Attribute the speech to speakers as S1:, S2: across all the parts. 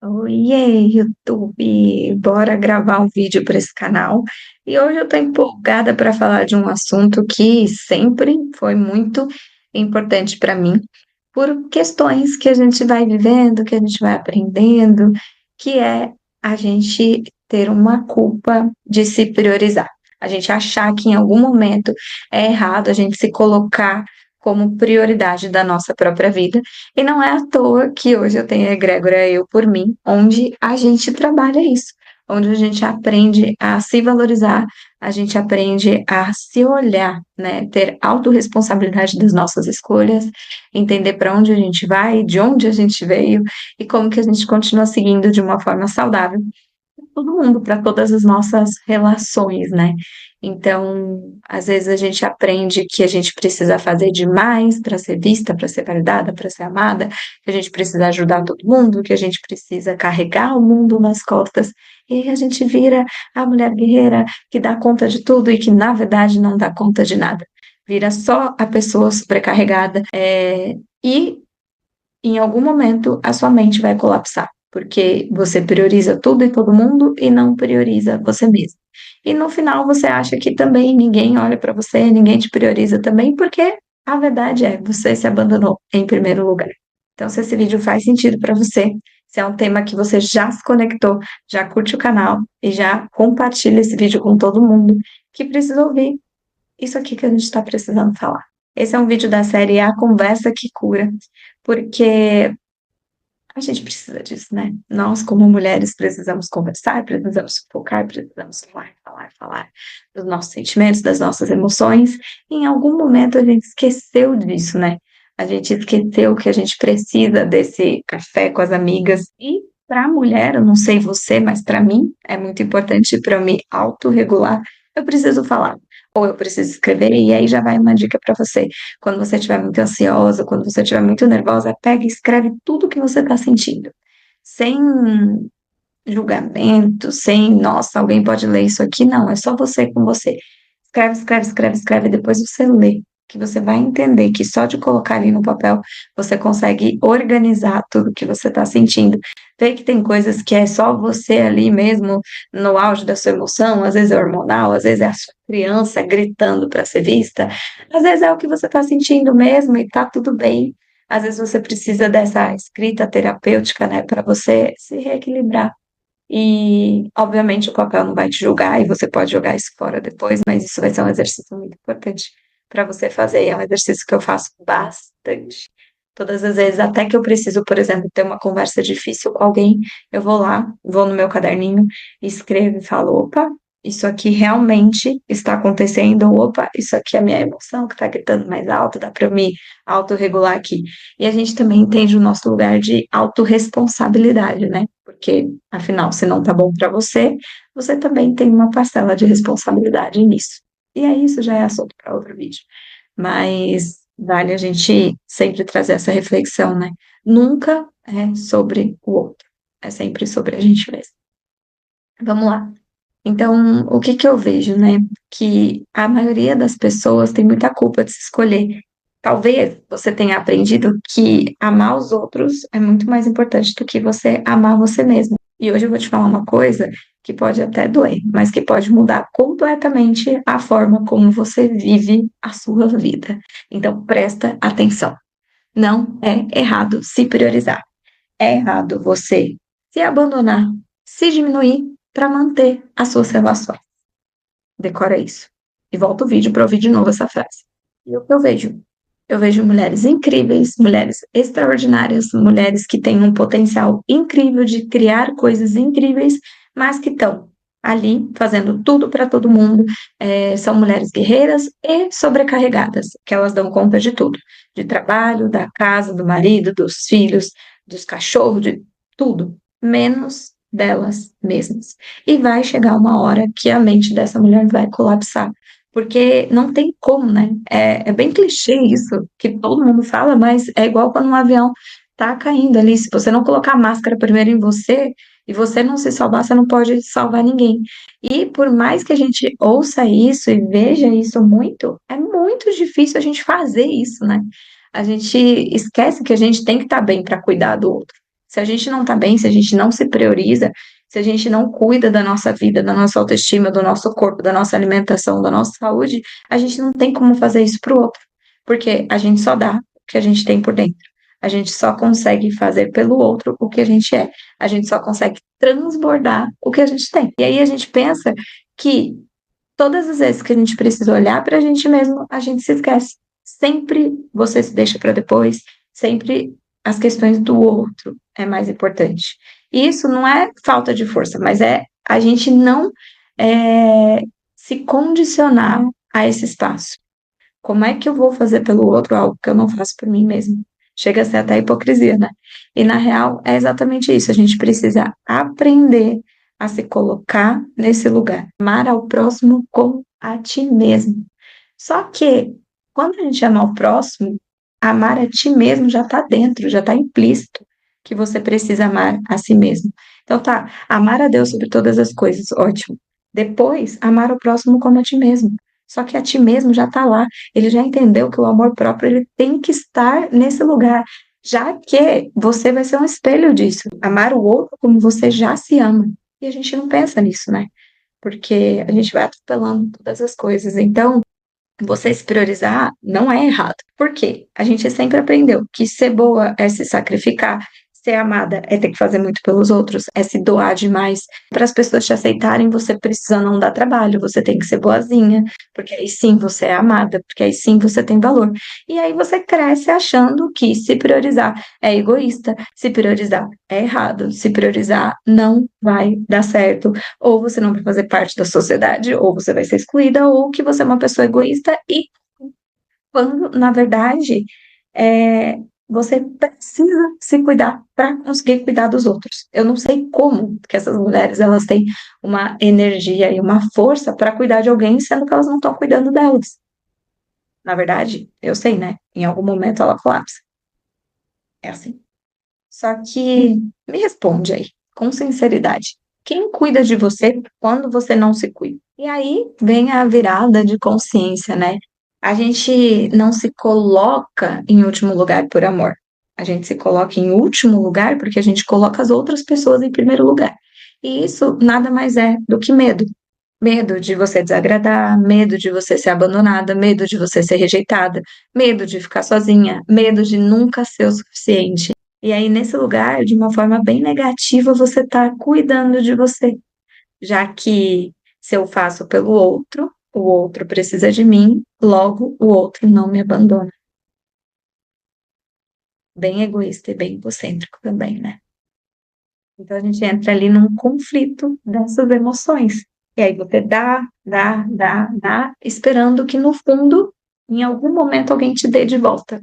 S1: Oiê, YouTube! Bora gravar um vídeo para esse canal. E hoje eu estou empolgada para falar de um assunto que sempre foi muito importante para mim, por questões que a gente vai vivendo, que a gente vai aprendendo, que é a gente ter uma culpa de se priorizar. A gente achar que em algum momento é errado a gente se colocar como prioridade da nossa própria vida. E não é à toa que hoje eu tenho a egrégora Eu por Mim, onde a gente trabalha isso, onde a gente aprende a se valorizar, a gente aprende a se olhar, né? Ter autorresponsabilidade das nossas escolhas, entender para onde a gente vai, de onde a gente veio e como que a gente continua seguindo de uma forma saudável todo mundo, para todas as nossas relações, né? Então, às vezes a gente aprende que a gente precisa fazer demais para ser vista, para ser validada, para ser amada, que a gente precisa ajudar todo mundo, que a gente precisa carregar o mundo nas costas, e aí a gente vira a mulher guerreira que dá conta de tudo e que, na verdade, não dá conta de nada. Vira só a pessoa sobrecarregada, e em algum momento a sua mente vai colapsar, porque você prioriza tudo e todo mundo e não prioriza você mesmo. E no final você acha que também ninguém olha para você, ninguém te prioriza também, porque a verdade é, você se abandonou em primeiro lugar. Então, se esse vídeo faz sentido para você, se é um tema que você já se conectou, já curte o canal e já compartilha esse vídeo com todo mundo que precisa ouvir isso aqui que a gente está precisando falar. Esse é um vídeo da série A Conversa que Cura, porque a gente precisa disso, né? Nós, como mulheres, precisamos conversar, precisamos focar, precisamos falar, falar, falar dos nossos sentimentos, das nossas emoções. E em algum momento a gente esqueceu disso, né? A gente esqueceu que a gente precisa desse café com as amigas. E para a mulher, eu não sei você, mas para mim é muito importante para eu me autorregular. Eu preciso falar, ou eu preciso escrever, e aí já vai uma dica para você. Quando você estiver muito ansiosa, quando você estiver muito nervosa, pega e escreve tudo o que você está sentindo. Sem julgamento, sem, nossa, alguém pode ler isso aqui. Não, é só você com você. Escreve, escreve, escreve, escreve, depois você lê. Que você vai entender que só de colocar ali no papel você consegue organizar tudo que você está sentindo. Vê que tem coisas que é só você ali mesmo, no auge da sua emoção, às vezes é hormonal, às vezes é a sua criança gritando para ser vista, às vezes é o que você está sentindo mesmo e tá tudo bem. Às vezes você precisa dessa escrita terapêutica, né, para você se reequilibrar. E, obviamente, o papel não vai te julgar e você pode jogar isso fora depois, mas isso vai ser um exercício muito importante para você fazer. E é um exercício que eu faço bastante. Todas as vezes, até que eu preciso, por exemplo, ter uma conversa difícil com alguém, eu vou lá, vou no meu caderninho, escrevo e falo: opa, isso aqui realmente está acontecendo, opa, isso aqui é a minha emoção que está gritando mais alto, dá para eu me autorregular aqui. E a gente também entende o nosso lugar de autorresponsabilidade, né? Porque, afinal, se não tá bom para você, você também tem uma parcela de responsabilidade nisso. E aí, isso já é assunto para outro vídeo. Mas vale a gente sempre trazer essa reflexão, né? Nunca é sobre o outro, é sempre sobre a gente mesmo. Vamos lá. Então, o que que eu vejo, né? Que a maioria das pessoas tem muita culpa de se escolher. Talvez você tenha aprendido que amar os outros é muito mais importante do que você amar você mesmo. E hoje eu vou te falar uma coisa que pode até doer, mas que pode mudar completamente a forma como você vive a sua vida. Então, presta atenção. Não é errado se priorizar. É errado você se abandonar, se diminuir para manter as suas relações. Decora isso. E volta o vídeo para ouvir de novo essa frase. E o que eu vejo? Eu vejo mulheres incríveis, mulheres extraordinárias, mulheres que têm um potencial incrível de criar coisas incríveis, mas que estão ali fazendo tudo para todo mundo. São mulheres guerreiras e sobrecarregadas, que elas dão conta de tudo, de trabalho, da casa, do marido, dos filhos, dos cachorros, de tudo, menos delas mesmas. E vai chegar uma hora que a mente dessa mulher vai colapsar, porque não tem como, né? É bem clichê isso, que todo mundo fala, mas é igual quando um avião tá caindo ali. Se você não colocar a máscara primeiro em você, e você não se salvar, você não pode salvar ninguém. E por mais que a gente ouça isso e veja isso muito, é muito difícil a gente fazer isso, né? A gente esquece que a gente tem que estar bem para cuidar do outro. Se a gente não tá bem, se a gente não se prioriza, se a gente não cuida da nossa vida, da nossa autoestima, do nosso corpo, da nossa alimentação, da nossa saúde, a gente não tem como fazer isso pro outro, porque a gente só dá o que a gente tem por dentro. A gente só consegue fazer pelo outro o que a gente é. A gente só consegue transbordar o que a gente tem. E aí a gente pensa que todas as vezes que a gente precisa olhar para a gente mesmo, a gente se esquece. Sempre você se deixa para depois, sempre as questões do outro é mais importante. E isso não é falta de força, mas é a gente não se condicionar a esse espaço. Como é que eu vou fazer pelo outro algo que eu não faço por mim mesmo? Chega a ser até hipocrisia, né? E na real é exatamente isso. A gente precisa aprender a se colocar nesse lugar, amar ao próximo como a ti mesmo. Só que quando a gente ama ao próximo, amar a ti mesmo já está dentro, já está implícito que você precisa amar a si mesmo. Então tá, amar a Deus sobre todas as coisas, ótimo. Depois, amar o próximo como a ti mesmo. Só que a ti mesmo já está lá. Ele já entendeu que o amor próprio ele tem que estar nesse lugar, já que você vai ser um espelho disso. Amar o outro como você já se ama. E a gente não pensa nisso, né? Porque a gente vai atropelando todas as coisas. Então, você se priorizar não é errado. Por quê? A gente sempre aprendeu que ser boa é se sacrificar, ser amada é ter que fazer muito pelos outros, é se doar demais. Para as pessoas te aceitarem, você precisa não dar trabalho, você tem que ser boazinha, porque aí sim você é amada, porque aí sim você tem valor. E aí você cresce achando que se priorizar é egoísta, se priorizar é errado, se priorizar não vai dar certo, ou você não vai fazer parte da sociedade, ou você vai ser excluída, ou que você é uma pessoa egoísta e quando, na verdade, é, você precisa se cuidar para conseguir cuidar dos outros. Eu não sei como que essas mulheres elas têm uma energia e uma força para cuidar de alguém, sendo que elas não estão cuidando delas. Na verdade, eu sei, né? Em algum momento ela colapsa. É assim. Só que me responde aí, com sinceridade. Quem cuida de você quando você não se cuida? E aí vem a virada de consciência, né? A gente não se coloca em último lugar por amor. A gente se coloca em último lugar porque a gente coloca as outras pessoas em primeiro lugar. E isso nada mais é do que medo. Medo de você desagradar, medo de você ser abandonada, medo de você ser rejeitada, medo de ficar sozinha, medo de nunca ser o suficiente. E aí, nesse lugar, de uma forma bem negativa, você está cuidando de você, já que se eu faço pelo outro, o outro precisa de mim, logo o outro não me abandona. Bem egoísta e bem egocêntrico também, né? Então a gente entra ali num conflito dessas emoções. E aí você dá, esperando que no fundo, em algum momento, alguém te dê de volta.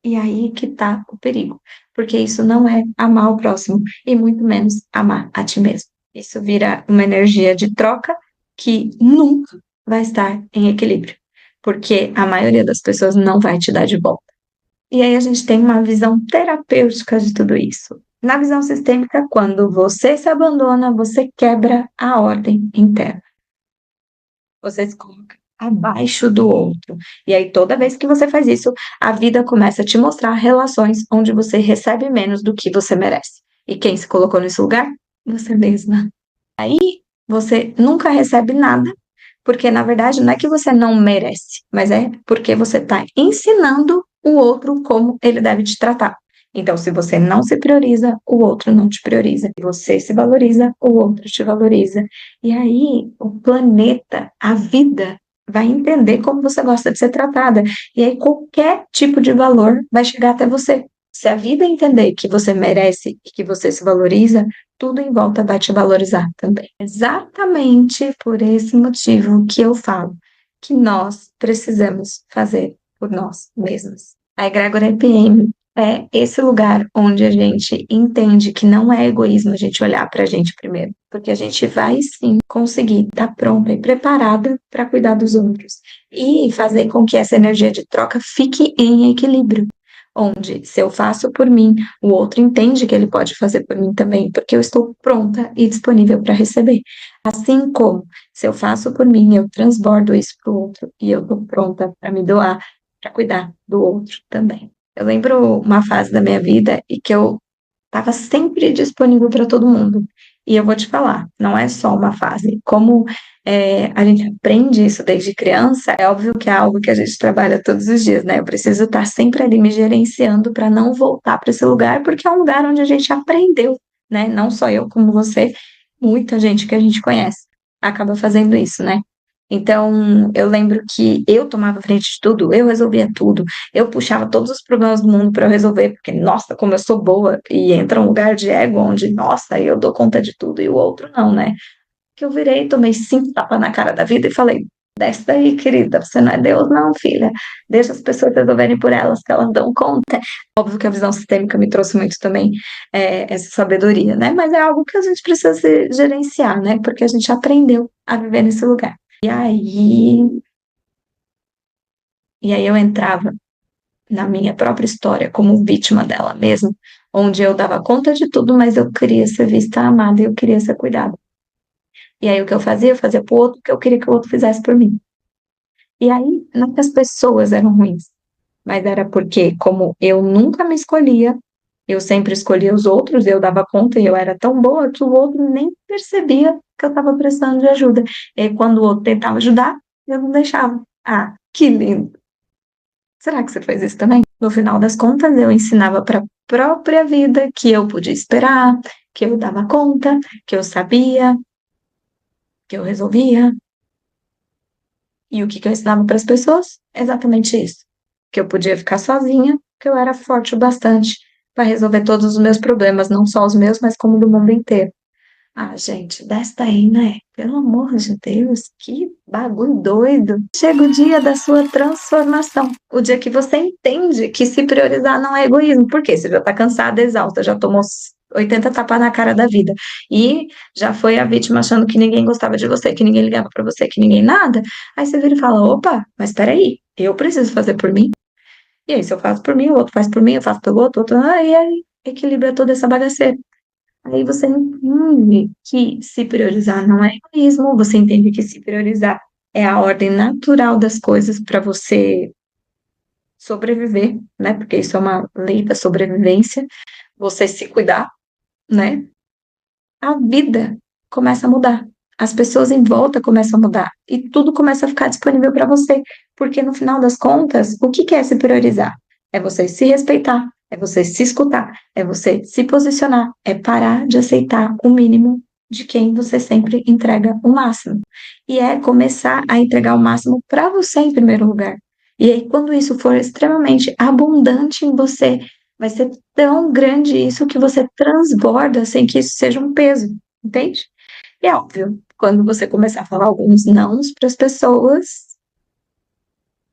S1: E aí que tá o perigo. Porque isso não é amar o próximo, e muito menos amar a ti mesmo. Isso vira uma energia de troca que nunca vai estar em equilíbrio. Porque a maioria das pessoas não vai te dar de volta. E aí a gente tem uma visão terapêutica de tudo isso. Na visão sistêmica, quando você se abandona, você quebra a ordem interna. Você se coloca abaixo do outro. E aí, toda vez que você faz isso, a vida começa a te mostrar relações onde você recebe menos do que você merece. E quem se colocou nesse lugar? Você mesma. Aí, você nunca recebe nada, porque na verdade não é que você não merece, mas é porque você está ensinando o outro como ele deve te tratar. Então, se você não se prioriza, o outro não te prioriza. Se você se valoriza, o outro te valoriza. E aí, o planeta, a vida, vai entender como você gosta de ser tratada. E aí, qualquer tipo de valor vai chegar até você. Se a vida entender que você merece e que você se valoriza, tudo em volta vai te valorizar também. Exatamente por esse motivo que eu falo que nós precisamos fazer por nós mesmos. A egrégora EPM é esse lugar onde a gente entende que não é egoísmo a gente olhar para a gente primeiro, porque a gente vai sim conseguir estar pronta e preparada para cuidar dos outros e fazer com que essa energia de troca fique em equilíbrio. Onde, se eu faço por mim, o outro entende que ele pode fazer por mim também, porque eu estou pronta e disponível para receber. Assim como, se eu faço por mim, eu transbordo isso para o outro e eu estou pronta para me doar, para cuidar do outro também. Eu lembro uma fase da minha vida e que eu estava sempre disponível para todo mundo. E eu vou te falar, não é só uma fase. Como a gente aprende isso desde criança, é óbvio que é algo que a gente trabalha todos os dias, né? Eu preciso estar sempre ali me gerenciando para não voltar para esse lugar, porque é um lugar onde a gente aprendeu, né? Não só eu, como você, muita gente que a gente conhece acaba fazendo isso, né? Então, eu lembro que eu tomava frente de tudo, eu resolvia tudo, eu puxava todos os problemas do mundo para eu resolver, porque, nossa, como eu sou boa, e entra um lugar de ego onde, nossa, eu dou conta de tudo e o outro não, né? Que eu virei, tomei 5 tapas na cara da vida e falei: desce daí, querida, você não é Deus, não, filha. Deixa as pessoas resolverem por elas, que elas dão conta. Óbvio que a visão sistêmica me trouxe muito também essa sabedoria, né? Mas é algo que a gente precisa se gerenciar, né? Porque a gente aprendeu a viver nesse lugar. E aí eu entrava na minha própria história como vítima dela mesma, onde eu dava conta de tudo, mas eu queria ser vista, amada e eu queria ser cuidada. E aí o que eu fazia? Eu fazia pro outro o que eu queria que o outro fizesse por mim. E aí, não que as pessoas eram ruins, mas era porque, como eu nunca me escolhia, eu sempre escolhia os outros, eu dava conta e eu era tão boa que o outro nem percebia que eu estava precisando de ajuda. E aí, quando o outro tentava ajudar, eu não deixava. Ah, que lindo! Será que você faz isso também? No final das contas, eu ensinava para a própria vida que eu podia esperar, que eu dava conta, que eu sabia, que eu resolvia. E o que eu ensinava para as pessoas? Exatamente isso. Que eu podia ficar sozinha, que eu era forte o bastante para resolver todos os meus problemas, não só os meus, mas como do mundo inteiro. Ah, gente, desta aí, né? Pelo amor de Deus, que bagulho doido. Chega o dia da sua transformação. O dia que você entende que se priorizar não é egoísmo. Por quê? Você já tá cansada, exausta, já tomou 80 tapas na cara da vida. E já foi a vítima achando que ninguém gostava de você, que ninguém ligava pra você, que ninguém nada. Aí você vira e fala: opa, mas peraí, eu preciso fazer por mim. E aí, se eu faço por mim, o outro faz por mim, eu faço pelo outro, aí equilibra toda essa bagaceira. Aí você entende que se priorizar não é egoísmo, você entende que se priorizar é a ordem natural das coisas para você sobreviver, né? Porque isso é uma lei da sobrevivência, você se cuidar, né? A vida começa a mudar. As pessoas em volta começam a mudar e tudo começa a ficar disponível para você, porque no final das contas, o que é se priorizar? É você se respeitar, é você se escutar, é você se posicionar, é parar de aceitar o mínimo de quem você sempre entrega o máximo. E é começar a entregar o máximo para você em primeiro lugar. E aí, quando isso for extremamente abundante em você, vai ser tão grande isso que você transborda sem que isso seja um peso, entende? E é óbvio, quando você começar a falar alguns nãos para as pessoas,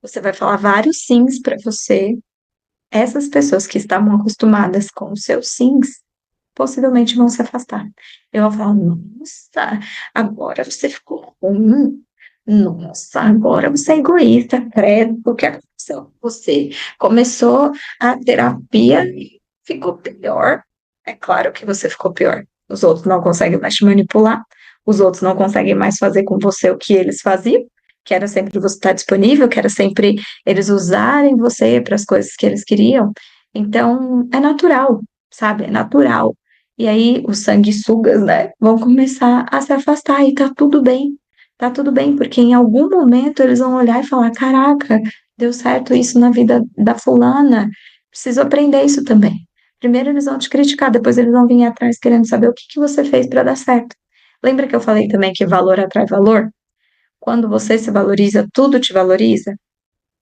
S1: você vai falar vários sims para você. Essas pessoas que estavam acostumadas com os seus sims, possivelmente vão se afastar. Eu vou falar: nossa, agora você ficou ruim. Nossa, agora você é egoísta, credo, o que aconteceu com você? Começou a terapia e ficou pior. É claro que você ficou pior. Os outros não conseguem mais te manipular, os outros não conseguem mais fazer com você o que eles faziam, que era sempre você estar disponível, que era sempre eles usarem você para as coisas que eles queriam. Então, é natural, sabe? É natural. E aí, os sanguessugas, né, vão começar a se afastar e tá tudo bem. Tá tudo bem, porque em algum momento eles vão olhar e falar: caraca, deu certo isso na vida da fulana, preciso aprender isso também. Primeiro eles vão te criticar, depois eles vão vir atrás querendo saber o que que você fez para dar certo. Lembra que eu falei também que valor atrai valor? Quando você se valoriza, tudo te valoriza.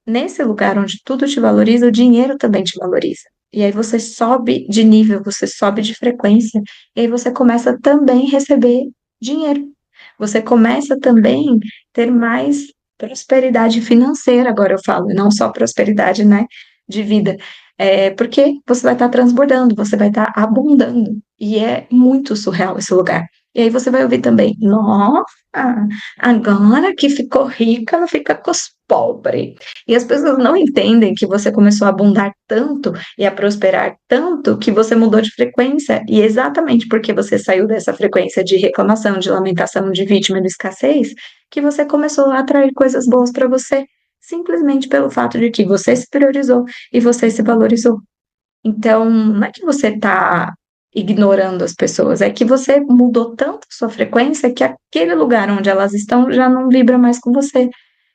S1: Nesse lugar onde tudo te valoriza, o dinheiro também te valoriza. E aí você sobe de nível, você sobe de frequência, e aí você começa também a receber dinheiro. Você começa também a ter mais prosperidade financeira, agora eu falo, não só prosperidade, né, de vida. Porque você vai estar transbordando, você vai estar abundando. E é muito surreal esse lugar. E aí você vai ouvir também: nossa, agora que ficou rica, não fica com os pobres. E as pessoas não entendem que você começou a abundar tanto e a prosperar tanto que você mudou de frequência. E exatamente porque você saiu dessa frequência de reclamação, de lamentação, de vítima, de escassez, que você começou a atrair coisas boas para você, simplesmente pelo fato de que você se priorizou e você se valorizou. Então, não é que você está ignorando as pessoas, é que você mudou tanto a sua frequência que aquele lugar onde elas estão já não vibra mais com você,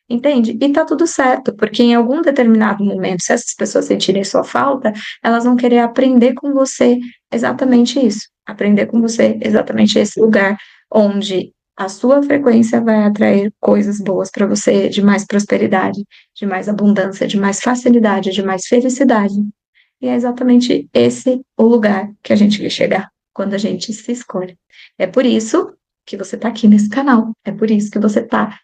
S1: entende? E tá tudo certo, porque em algum determinado momento, se essas pessoas sentirem sua falta, elas vão querer aprender com você exatamente isso, aprender com você exatamente esse lugar onde a sua frequência vai atrair coisas boas para você, de mais prosperidade, de mais abundância, de mais facilidade, de mais felicidade. E é exatamente esse o lugar que a gente quer chegar quando a gente se escolhe. É por isso que você está aqui nesse canal, é por isso que você está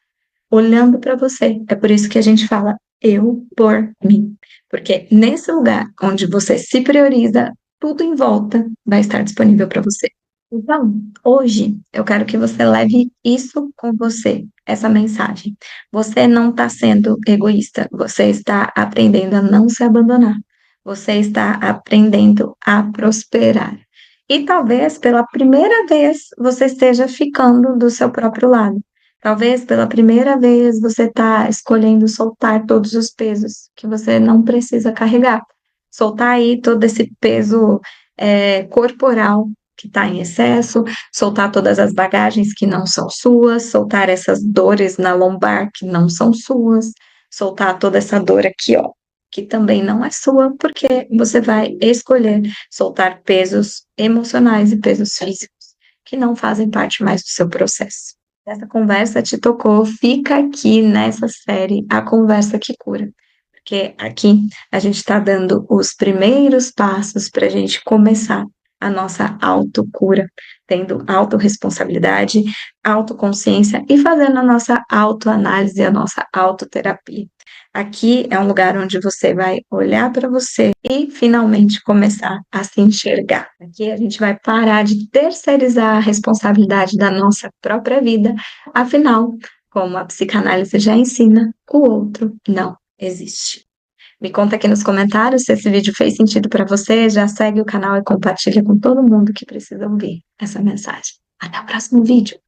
S1: olhando para você, é por isso que a gente fala eu por mim. Porque nesse lugar onde você se prioriza, tudo em volta vai estar disponível para você. Então, hoje eu quero que você leve isso com você, essa mensagem. Você não está sendo egoísta, você está aprendendo a não se abandonar. Você está aprendendo a prosperar. E talvez pela primeira vez você esteja ficando do seu próprio lado. Talvez pela primeira vez você está escolhendo soltar todos os pesos que você não precisa carregar. Soltar aí todo esse peso corporal que está em excesso, soltar todas as bagagens que não são suas, soltar essas dores na lombar que não são suas, soltar toda essa dor aqui, ó, que também não é sua, porque você vai escolher soltar pesos emocionais e pesos físicos que não fazem parte mais do seu processo. Se essa conversa te tocou, fica aqui nessa série A Conversa que Cura, porque aqui a gente está dando os primeiros passos para a gente começar a nossa autocura, tendo autorresponsabilidade, autoconsciência e fazendo a nossa autoanálise, a nossa autoterapia. Aqui é um lugar onde você vai olhar para você e finalmente começar a se enxergar. Aqui a gente vai parar de terceirizar a responsabilidade da nossa própria vida, afinal, como a psicanálise já ensina, o outro não existe. Me conta aqui nos comentários se esse vídeo fez sentido para você, já segue o canal e compartilha com todo mundo que precisa ouvir essa mensagem. Até o próximo vídeo!